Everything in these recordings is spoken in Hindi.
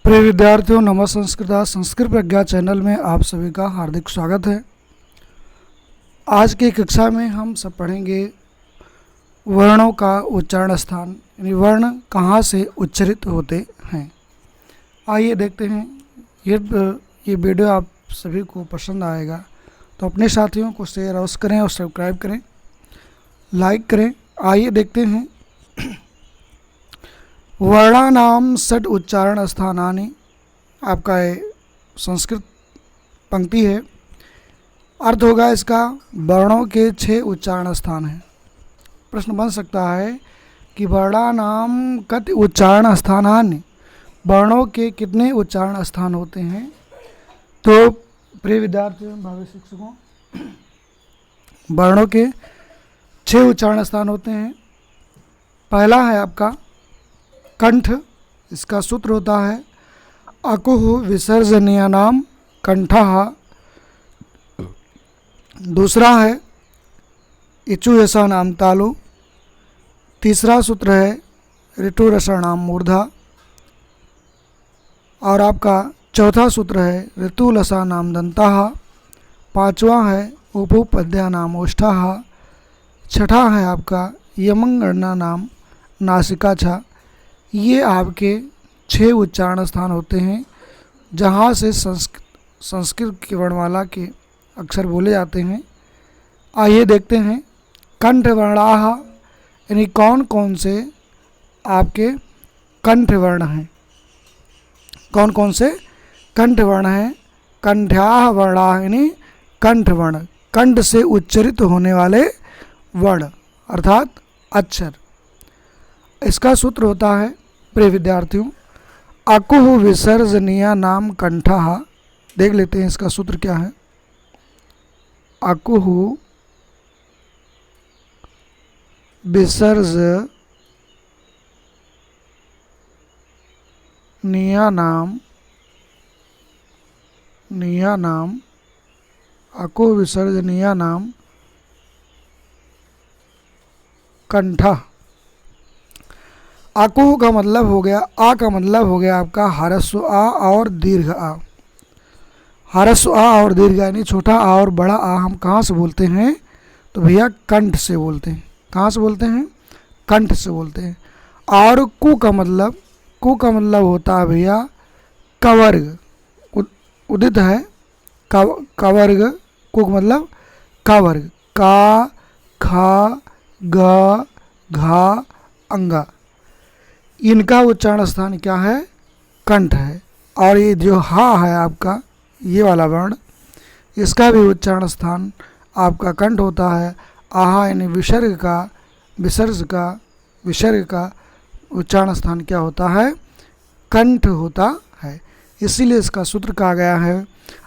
प्रिय विद्यार्थियों, नमः संस्कृत प्रज्ञा चैनल में आप सभी का हार्दिक स्वागत है। आज की कक्षा में हम सब पढ़ेंगे वर्णों का उच्चारण स्थान, यानी वर्ण कहाँ से उच्चारित होते हैं। आइए देखते हैं। ये वीडियो आप सभी को पसंद आएगा तो अपने साथियों को शेयर अवश्य करें और सब्सक्राइब करें, लाइक करें। आइए देखते हैं। वर्णानाम षट उच्चारण स्थानानि, आपका संस्कृत पंक्ति है। अर्थ होगा इसका, वर्णों के 6 उच्चारण स्थान हैं। प्रश्न बन सकता है कि वर्णानाम कति उच्चारण स्थानानि, वर्णों के कितने उच्चारण स्थान होते हैं। तो प्रिय विद्यार्थियों, भावी शिक्षकों, वर्णों के 6 उच्चारण स्थान होते हैं। पहला है आपका कंठ। इसका सूत्र होता है अकुह विसर्जनीयानाम कंठः। दूसरा है इचुयसानाम तालु। तीसरा सूत्र है ऋतुरसानाम मूर्धा। और आपका चौथा सूत्र है ऋतुलसानाम दंताः। पांचवा है उपपद्यानाम ओष्ठाः। छठा है आपका यमंगणानाम नासिकाछा। ये आपके 6 उच्चारण स्थान होते हैं जहाँ से संस्कृत की वर्णमाला के अक्षर बोले जाते हैं। आइए देखते हैं। कंठ वर्णाः, यानी कौन कौन से आपके कंठ वर्ण हैं। कौन कौन से कंठ वर्ण हैं। कंठ्याः वर्णाः, यानी कंठ वर्ण, कंठ से उच्चारित होने वाले वर्ण अर्थात अक्षर। इसका सूत्र होता है प्रिय विद्यार्थियों अकुह विसर्जनीयानाम कंठः। देख लेते हैं इसका सूत्र क्या है। अकुह विसर्जनीयानाम अकुह विसर्जनीयानाम कंठः। अकुह का मतलब हो गया, आ का मतलब हो गया आपका ह्रस्व आ और दीर्घ आ। ह्रस्व आ और दीर्घ यानी छोटा आ और बड़ा आ हम कहाँ से बोलते हैं, तो भैया कंठ से बोलते हैं। कहाँ से बोलते हैं, कंठ से बोलते हैं। और कु का मतलब होता है भैया कवर्ग। उदित है कवर्ग। कु का मतलब कवर्ग, का ख ग घ अंगा। इनका उच्चारण स्थान क्या है, कंठ है। और ये जो हा है आपका, ये वाला वर्ण, इसका भी उच्चारण स्थान आपका कंठ होता है। आहा यानी विसर्ग का उच्चारण स्थान क्या होता है, कंठ होता है। इसीलिए इसका सूत्र कहा गया है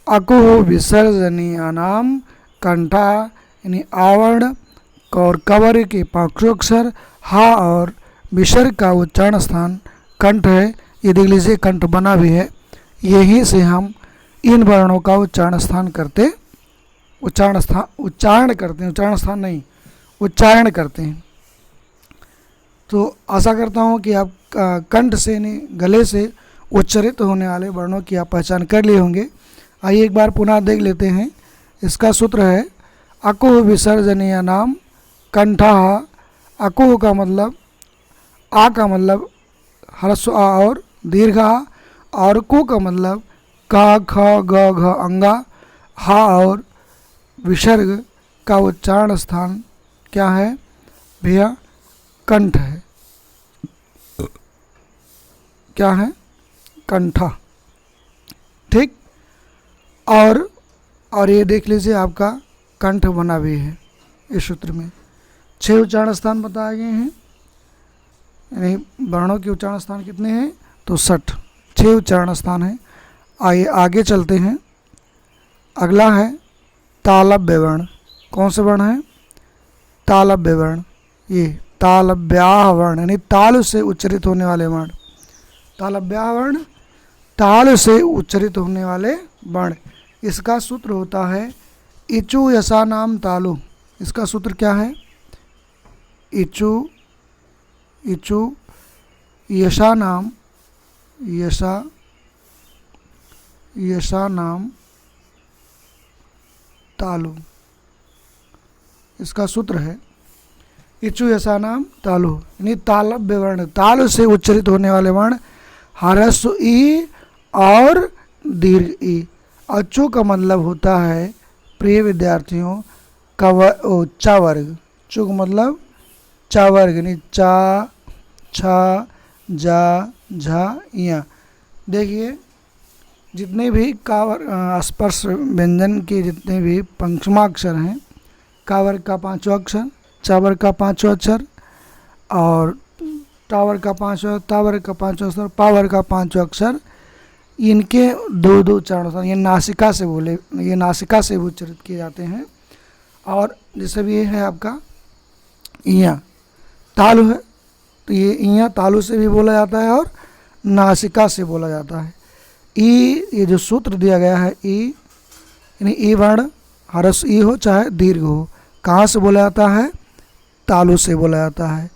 अकुह विसर्जनीयानाम कंठा, यानी आवर्ण और कवर के पाक्षोक्षर हा और विसर्ग का उच्चारण स्थान कंठ है। ये देख लीजिए, कंठ बना भी है। यहीं से हम इन वर्णों का उच्चारण करते हैं। तो आशा करता हूँ कि आप कंठ से यानी गले से उच्चारित होने वाले वर्णों की आप पहचान कर लिए होंगे। आइए एक बार पुनः देख लेते हैं। इसका सूत्र है अकुह विसर्जनीयानाम कंठः। अकुह का मतलब, आ का मतलब ह्रस्व आ और दीर्घ आ, और कु का मतलब क ख ग घ अंगा। हा और विसर्ग का उच्चारण स्थान क्या है भैया, कंठ है। क्या है, कंठा। ठीक। और ये देख लीजिए आपका कंठ बना भी है। इस सूत्र में 6 उच्चारण स्थान बताए गए हैं, यानी वर्णों के उच्चारण स्थान कितने हैं, तो 6 उच्चारण स्थान हैं। आइए आगे चलते हैं। अगला है तालव्य वर्ण। कौन से वर्ण है, तालव्य वर्ण। ये तालव्याः वर्ण, यानी ताल से उच्चारित होने वाले वर्ण। तालव्याः वर्ण, ताल से उच्चारित होने वाले वर्ण। इसका सूत्र होता है इचु यसानाम तालु। इसका सूत्र क्या है, इचु यशा नाम यशानाम तालु। इसका सूत्र है इचु यशानाम तालु, यानी तालव्य वर्ण, तालु से उच्चरित होने वाले वर्ण ह्रस्व ई और दीर्घ ई। अचु का मतलब होता है प्रिय विद्यार्थियों चा वर्ग। चु का मतलब चा वर्ग, यानी चा, छा, जा, झा, या। देखिए जितने भी स्पर्श व्यंजन के जितने भी पंचमाक्षर हैं, का वर्ग का पांचवा अक्षर, चा वर्ग का पांचवा अक्षर और टा वर्ग का पांचवा, ता वर्ग का पांचवा अक्षर, पा वर्ग का पांचवा अक्षर, इनके दो दो उच्चारण ये नासिका से बोले, ये नासिका से उच्चारित किए जाते हैं। और जैसे भी ये है आपका इया तालु है, तो ये इया तालु से भी बोला जाता है और नासिका से बोला जाता है। ई, ये जो सूत्र दिया गया है ई, यानी ई वर्ण ह्रस्व ई हो चाहे दीर्घ हो, कहाँ से बोला जाता है? तालु से बोला जाता है।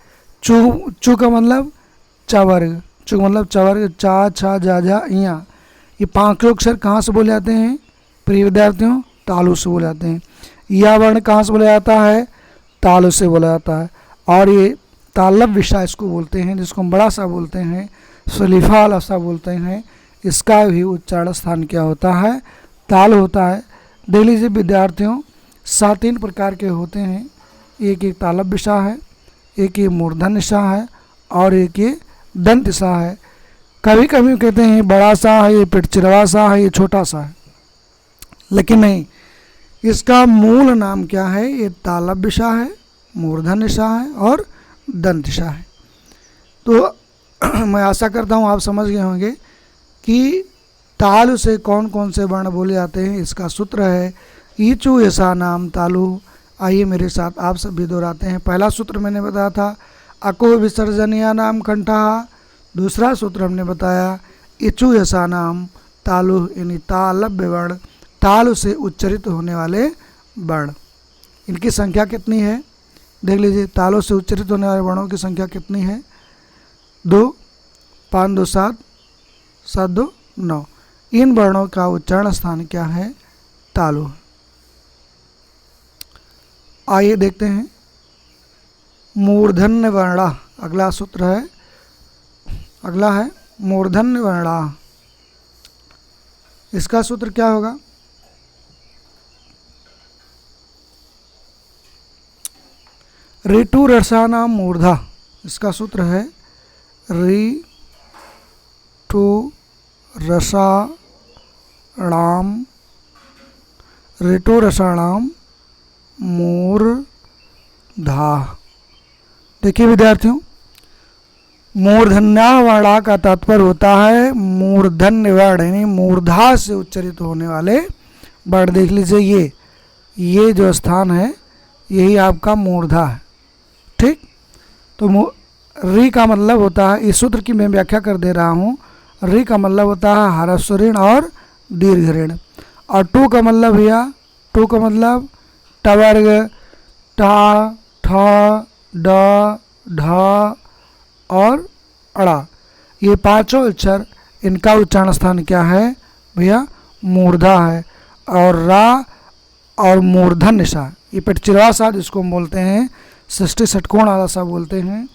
चू का मतलब चा वर्ग, चू का मतलब चा वर्ग, चा, छा, जा, झा, इया, ये पांचों अक्षर कहाँ से बोले जाते हैं प्रिय विद्यार्थियों? तालु से बोले जाते हैं। यह वर्ण कहाँ से बोला जाता है? तालु से बोला जाता है। और ये तालव्य विषय इसको बोलते हैं, जिसको हम बड़ा सा बोलते हैं, सलीफा लसा बोलते हैं। इसका भी उच्चारण स्थान क्या होता है? ताल होता है। देख लीजिए विद्यार्थियों, 7 प्रकार के होते हैं। एक तालव्य विषय है, एक ये मूर्धन्य सा है और एक ये दंत सा है। कभी कभी कहते हैं बड़ा सा है, ये पिटचिरवा सा है, ये छोटा सा है, लेकिन नहीं, इसका मूल नाम क्या है? ये तालव्य विषय है, मूर्धन्य सा है और दंत सा है। तो मैं आशा करता हूँ आप समझ गए होंगे कि तालु से कौन कौन से वर्ण बोले जाते हैं। इसका सूत्र है ईचु यशा नाम तालु। आइए मेरे साथ आप सभी दोहराते हैं। पहला सूत्र मैंने बताया था अको विसर्जनीय नाम कंठा। दूसरा सूत्र हमने बताया इचु यशा नाम तालु, यानी तालव्य वर्ण, तालु से उच्चरित होने वाले वर्ण। इनकी संख्या कितनी है देख लीजिए। तालु से उच्चरित होने वाले वर्णों की संख्या कितनी है? 2, 5, 2, 7, 7, 2, 9। इन वर्णों का उच्चारण स्थान क्या है? तालु। आइए देखते हैं मूर्धन्य वर्णा। अगला सूत्र है, अगला है मूर्धन्य वर्णा। इसका सूत्र क्या होगा? ऋतु रसानाम मूर्धा। इसका सूत्र है ऋतु रसाणाम, ऋतु रसाणाम मूर्धा। देखिए विद्यार्थियों, मूर्धन्या वर्णा का तात्पर्य होता है मूर्धन्य वर्ण, यानी मूर्धा से उच्चरित होने वाले वर्ण। देख लीजिए ये जो स्थान है यही आपका मूर्धा है, ठीक। तो री का मतलब होता है, इस सूत्र की मैं व्याख्या कर दे रहा हूँ। री का मतलब होता है ह्रस्व ऋण और दीर्घ ऋण। और टू का मतलब भैया, टू का मतलब टवर्ग, टा, ठ, ड, ढ और अड़ा, ये पांचों अक्षर, इनका उच्चारण स्थान क्या है भैया? मूर्धा है। और रा और मूर्धन्य सा, ये पेटचिरवा सा जिसको हम बोलते हैं, षष्ठी षटकोण आला सा बोलते हैं,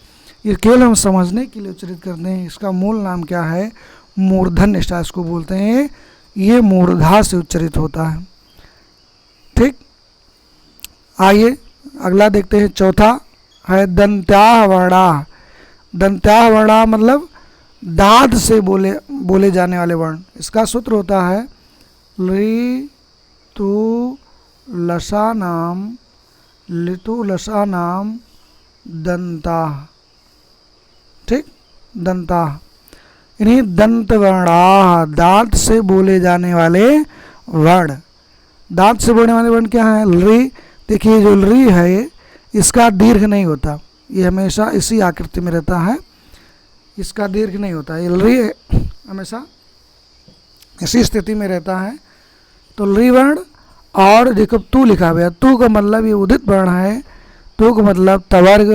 ये केवल हम समझने के लिए उच्चरित करते हैं। इसका मूल नाम क्या है? मूर्धन्य सा इसको बोलते हैं। ये मूर्धा से उच्चरित होता है, ठीक। आइए अगला देखते हैं। चौथा है दंत्याह वर्णा। दंत्याह वर्णा मतलब दांत से बोले जाने वाले वर्ण। इसका सूत्र होता है लितु लसा नाम, लितु लसा नाम दंता, ठीक, दंता, यानी दंत वर्णा, दांत से बोले जाने वाले वर्ण। दांत से बोलने वाले वर्ण क्या है? ली। देखिए जो ली है इसका दीर्घ नहीं होता, ये हमेशा इसी आकृति में रहता है, इसका दीर्घ नहीं होता। ये ली हमेशा इसी स्थिति में रहता है। तो ली वर्ण। और देखो तू लिखा हुआ है, तू का मतलब ये उदित वर्ण है। तू का मतलब तवर्ग,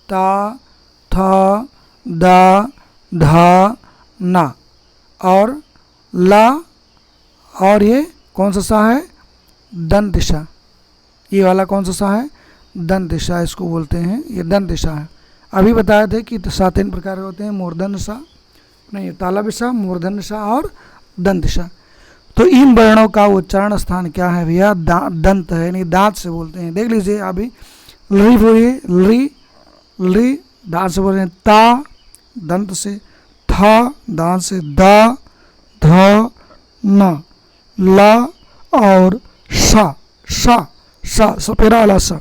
ता, थ, दा, धा, ना। और ला और ये कौन सा सा है, दंत सा। ये वाला कौन सा सा है, दंत सा इसको बोलते हैं, ये दंत सा है। अभी बताए थे कि सा 3 प्रकार के होते हैं, मूर्धन्य सा, नहीं तालव्य सा, मूर्धन्य सा और दंत सा। तो इन वर्णों का उच्चारण स्थान क्या है भैया, दंत है, यानी दांत से बोलते हैं। देख लीजिए अभी लरी बोलिए, लरी लरी दांत से बोल रहे हैं, ता दंत से, था दांत से, दा ध न, ला और सा सा सा सपेरा वाला सा,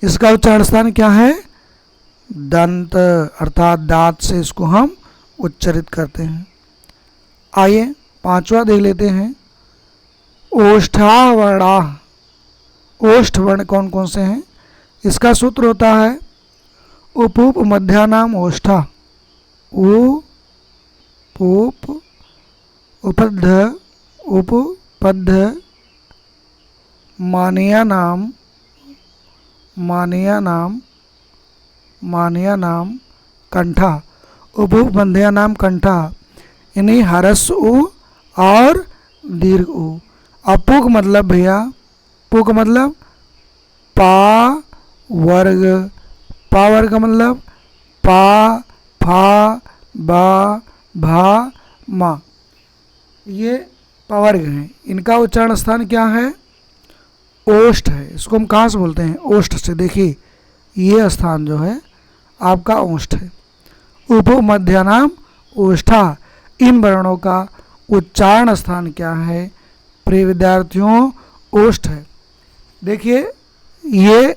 इसका उच्चारण स्थान क्या है, दंत अर्थात दांत से इसको हम उच्चारित करते हैं। आइए 5वां देख लेते हैं, ओष्ठावर्णा। ओष्ठ वर्ण कौन कौन से हैं, इसका सूत्र होता है उपूप मध्यानाम ओष्ठा। उप उपध उपपद्ध मानयानाम कंठा। उपूप मध्यानाम कंठा, यानी हरस उ और दीर्घ उ। अपुक मतलब भैया, पुक मतलब पा वर्ग, पा वर्ग का मतलब पा फा बा भा मा, ये पवर्ग हैं। इनका उच्चारण स्थान क्या है, ओष्ठ है। इसको हम कहाँ से बोलते हैं, ओष्ठ से। देखिए ये स्थान जो है आपका ओष्ठ है। उपो मध्यानाम ओष्ठा, इन वर्णों का उच्चारण स्थान क्या है, प्रिय विद्यार्थियों, ओष्ठ है। देखिए ये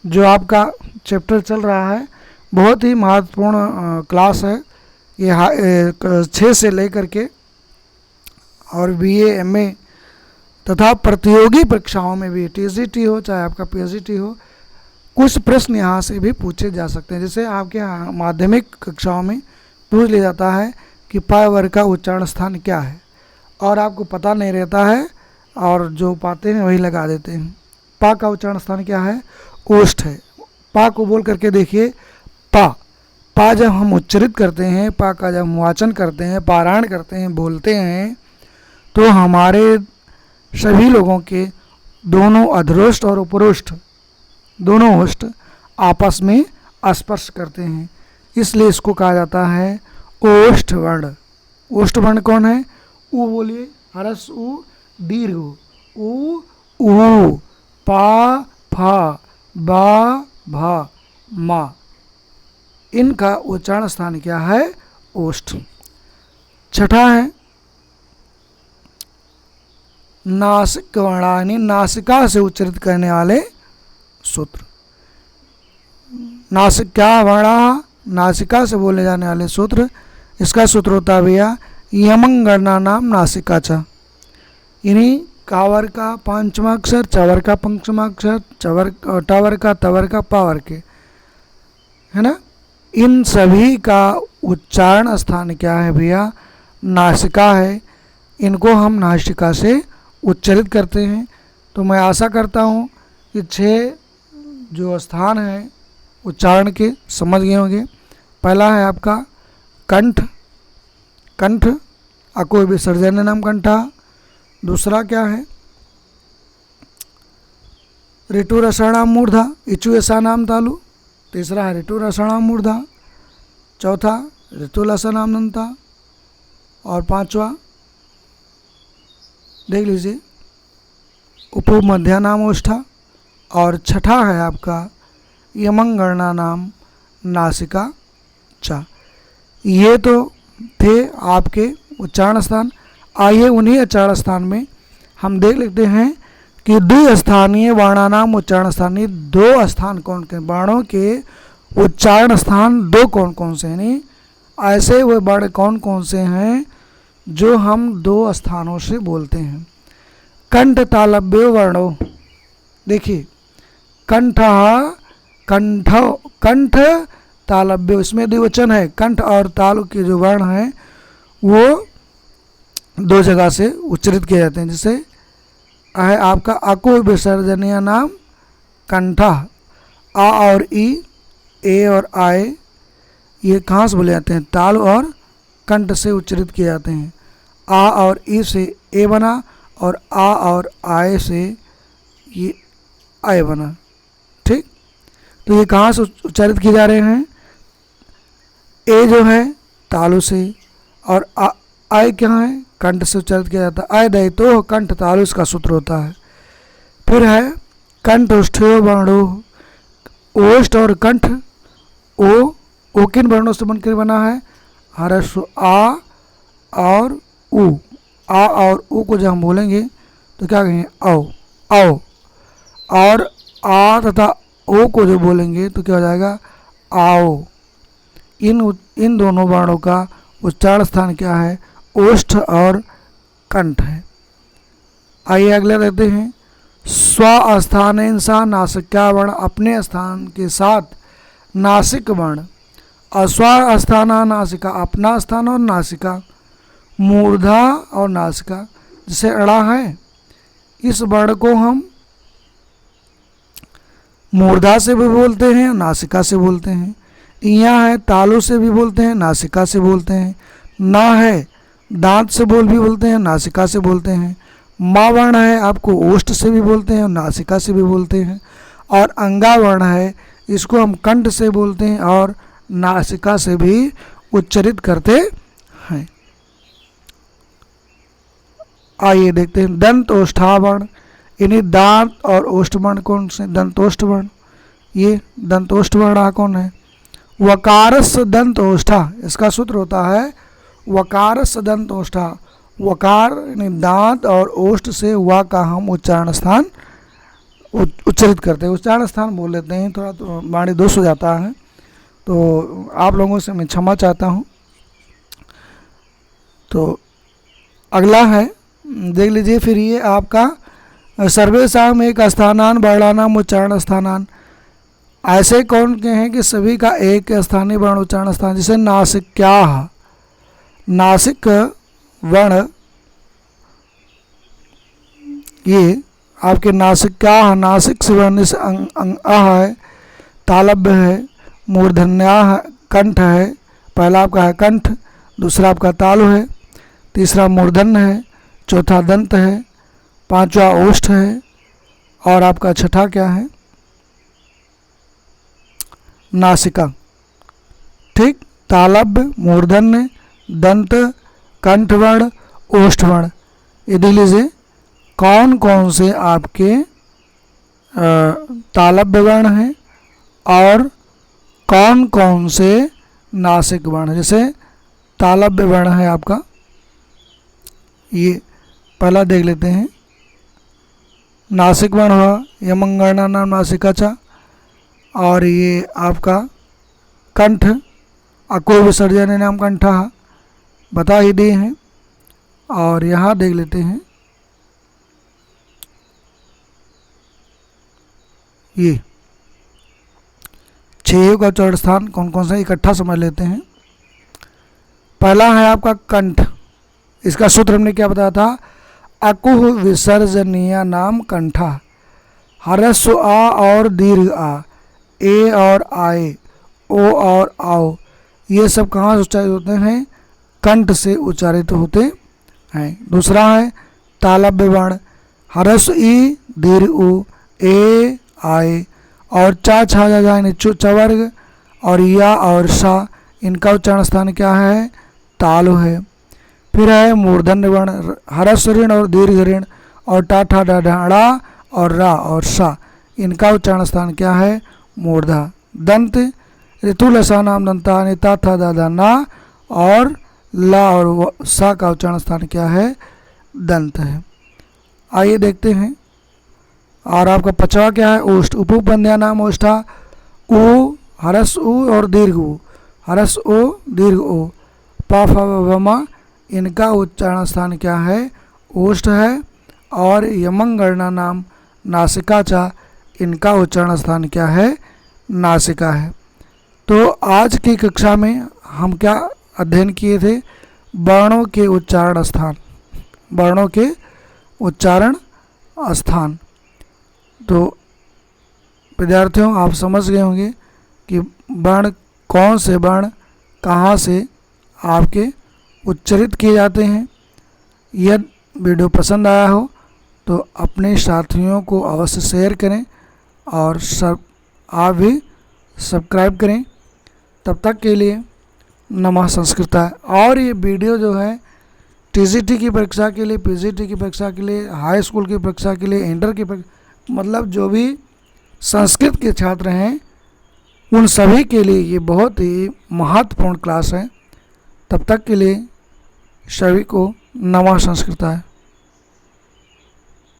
जो आपका चैप्टर चल रहा है बहुत ही महत्वपूर्ण क्लास है। ये 6 से लेकर के और बीए एमए तथा प्रतियोगी परीक्षाओं में भी, टीजीटी हो चाहे आपका पीएचडी हो, कुछ प्रश्न यहाँ से भी पूछे जा सकते हैं। जैसे आपके माध्यमिक कक्षाओं में पूछ लिया जाता है कि पा वर्ग का उच्चारण स्थान क्या है, और आपको पता नहीं रहता है और जो पाते हैं वही लगा देते हैं। पा का उच्चारण स्थान क्या है, ओष्ठ है। पा को बोल करके देखिए, पा। पा जब हम उच्चारित करते हैं, पा का जब हम वाचन करते हैं, पारायण करते हैं, बोलते हैं, तो हमारे सभी लोगों के दोनों अधरोष्ठ और उपरोष्ठ दोनों ओष्ठ आपस में स्पर्श करते हैं, इसलिए इसको कहा जाता है ओष्ठ वर्ण। ओष्ठ वर्ण कौन है, उ बोलिए, हरस उ दीर्घ उ, उ पा फा बा भा मा, इनका उच्चारण स्थान क्या है, ओष्ठ। छठा है नासिक वर्ण, यानी नासिका से उच्चारित करने वाले सूत्र। नासिक क्या वर्णा, नासिका से बोले जाने वाले सूत्र। इसका सूत्र होता है भैया यमंगणना नाम नासिका च, यानी कावर का 5वां अक्षर, चवर का 5वां अक्षर, टावर का, तवर का, पावर के, है ना। इन सभी का उच्चारण स्थान क्या है भैया, नासिका है। इनको हम नासिका से उच्चारित करते हैं। तो मैं आशा करता हूँ कि 6 जो स्थान हैं उच्चारण के समझ गए होंगे। पहला है आपका कंठ, कंठ अको विसर्जन नाम कंठा। दूसरा क्या है, ऋतु रसाणाम मूर्धा, इचु ऐसा नाम तालु। तीसरा है ऋतु रसाणाम मूर्धा। चौथा ऋतु लसानाम दंता। और 5वां देख लीजिए उपो मध्यानाम ओष्ठा। और छठा है आपका यमंगणना नाम नासिका चा। ये तो थे आपके उच्चारण स्थान। आइए उन्हीं उच्चारण स्थान में हम देख लेते हैं कि द्विस्थानीय वर्णानाम उच्चारण स्थानीय 2 स्थान कौन के, वर्णों के उच्चारण स्थान 2 कौन कौन से हैं, ऐसे वे वर्ण कौन कौन से हैं जो हम 2 स्थानों से बोलते हैं। कंठ तालव्य वर्णों, देखिए कंठ कंठ कंठ तालव्य, इसमें द्विवचन है। कंठ और ताल के जो वर्ण हैं वो 2 जगह से उच्चारित किए जाते हैं। जैसे है आपका अको विसर्जनीय नाम कंठा, आ और ई, ए और आए, ये कहाँ से बोले जाते हैं, ताल और कंठ से उच्चारित किए जाते हैं। आ और ई से ए बना, और आ और आए से ये आए बना। ठीक, तो ये कहाँ से उच्चारित किए जा रहे हैं? ए जो है तालु से, और आय क्या है? कंठ से उच्चारित किया जाता है। आय दय तो कंठ तालु इसका सूत्र होता है। फिर है कंठ ओष्ठ्यो वर्णो, ओष्ठ और कंठ ओ किन वर्णों से बनकर बना है? हर्ष आ और उ। आ और उ को जब हम बोलेंगे तो क्या कहेंगे? औ औ। और आ तथा ओ को जो बोलेंगे तो क्या हो जाएगा? आओ। इन दोनों वर्णों का उच्चारण स्थान क्या है? ओष्ठ और कंठ है। आइए अगले देखते हैं। स्व स्थान सा नासिका वर्ण, अपने स्थान के साथ नासिक वर्ण। अस्व स्थान नासिका, अपना स्थान और नासिका। मूर्धा और नासिका, जैसे अड़ा है, इस वर्ण को हम मूर्धा से भी बोलते हैं, नासिका से बोलते हैं। इया है तालु से भी बोलते हैं, नासिका से बोलते हैं। ना है दांत से भी बोलते हैं, नासिका से बोलते हैं। मा वर्ण है आपको ओष्ठ से भी बोलते हैं और नासिका से भी बोलते हैं। और अंगा वर्ण है, इसको हम कंठ से बोलते हैं और नासिका से भी उच्चारित करते हैं। आइए देखते हैं दंत ओष्ठा वर्ण। इन्हीं दांत और ओष्ठ वर्ण कौन से? दंतोष्ठ वर्ण। ये दंतोष्ठ वर्ण कौन है? वकारस दंत ओष्ठा, इसका सूत्र होता है वकारस दंत ओष्ठा। वकार यानी दांत और ओष्ठ से वा का हम उच्चारण स्थान उच्चारित करते हैं, उच्चारण स्थान बोल लेते हैं। थोड़ा तो वाणी दोष हो जाता है, तो आप लोगों से मैं क्षमा चाहता हूँ। तो अगला है, देख लीजिए फिर ये आपका सर्वेषाम एक स्थानान वर्णानाम उच्चारण स्थानान। ऐसे कौन के हैं कि सभी का एक स्थानीय वर्ण उच्चारण स्थान? जैसे नासिक्याः, नासिक वर्ण ये आपके नासिक्याः, नासिक से वर्ण से अह है, तालब्य है, मूर्धन्याः कंठ है। पहला आपका है कंठ, दूसरा आपका तालु है, तीसरा मूर्धन्य है, चौथा दंत है, पांचवा ओष्ठ है, और आपका छठा क्या है? नासिका। ठीक, तालब्य, मूर्धन्य, दंत, कंठवर्ण, ओष्ठवर्ण। ये देख लीजिए कौन कौन से आपके तालब्य वर्ण हैं और कौन कौन से नासिक वर्ण। जैसे तालब्य वर्ण है आपका, ये पहला देख लेते हैं। नासिक वर्ण हुआ यमंगणा नाम नासिका चा, और ये आपका कंठ अको विसर्जन नाम कंठा बता ही दिए हैं। और यहाँ देख लेते हैं ये छह का उच्चारण स्थान कौन कौन सा, इकट्ठा समझ लेते हैं। पहला है आपका कंठ, इसका सूत्र हमने क्या बताया था? अकुह विसर्जनीय नाम कंठा। हरस्व आ और दीर्घ आ, ए और आए, ओ और आओ, ये सब कहाँ से उच्चारित होते हैं? कंठ से उच्चारित होते हैं। दूसरा है तालब्य वर्ण, हरस्व ई दीर्घ उ, ए आए, और चा छा जा यानी चवर्ग, और या और सा, इनका उच्चारण स्थान क्या है? तालु है। फिर है मूर्धन्य वर्ण, हरस्व ऋण और दीर्घ ऋण, और टा ठा डा ढाड़ा और रा और सा, इनका उच्चारण स्थान क्या है? मूर्धा। दंत ऋतु लसा नाम दंता, निता था दादा ना, और ला और सा का उच्चारण स्थान क्या है? दंत है। आइए देखते हैं। और आपका पचवा क्या है? ओष्ठ। उपबंध्या नाम ओष्ठा, उ हरस उ और दीर्घ उ, हरस ओ दीर्घ ओ, पा फा वमा, इनका उच्चारण स्थान क्या है? ओष्ठ है। और यमंगणना नाम नासिका चा, इनका उच्चारण स्थान क्या है? नासिका है। तो आज की कक्षा में हम क्या अध्ययन किए थे? वर्णों के उच्चारण स्थान, वर्णों के उच्चारण स्थान। तो विद्यार्थियों आप समझ गए होंगे कि वर्ण कौन से वर्ण कहाँ से आपके उच्चारित किए जाते हैं यदि वीडियो पसंद आया हो तो अपने साथियों को अवश्य शेयर करें और आप भी सब्सक्राइब करें। तब तक के लिए नमः संस्कृताय। और ये वीडियो जो है टीजीटी की परीक्षा के लिए, पीजीटी की परीक्षा के लिए, हाई स्कूल की परीक्षा के लिए, इंटर की परीक्षा, मतलब जो भी संस्कृत के छात्र हैं उन सभी के लिए ये बहुत ही महत्वपूर्ण क्लास है। तब तक के लिए सभी को नमः संस्कृताय।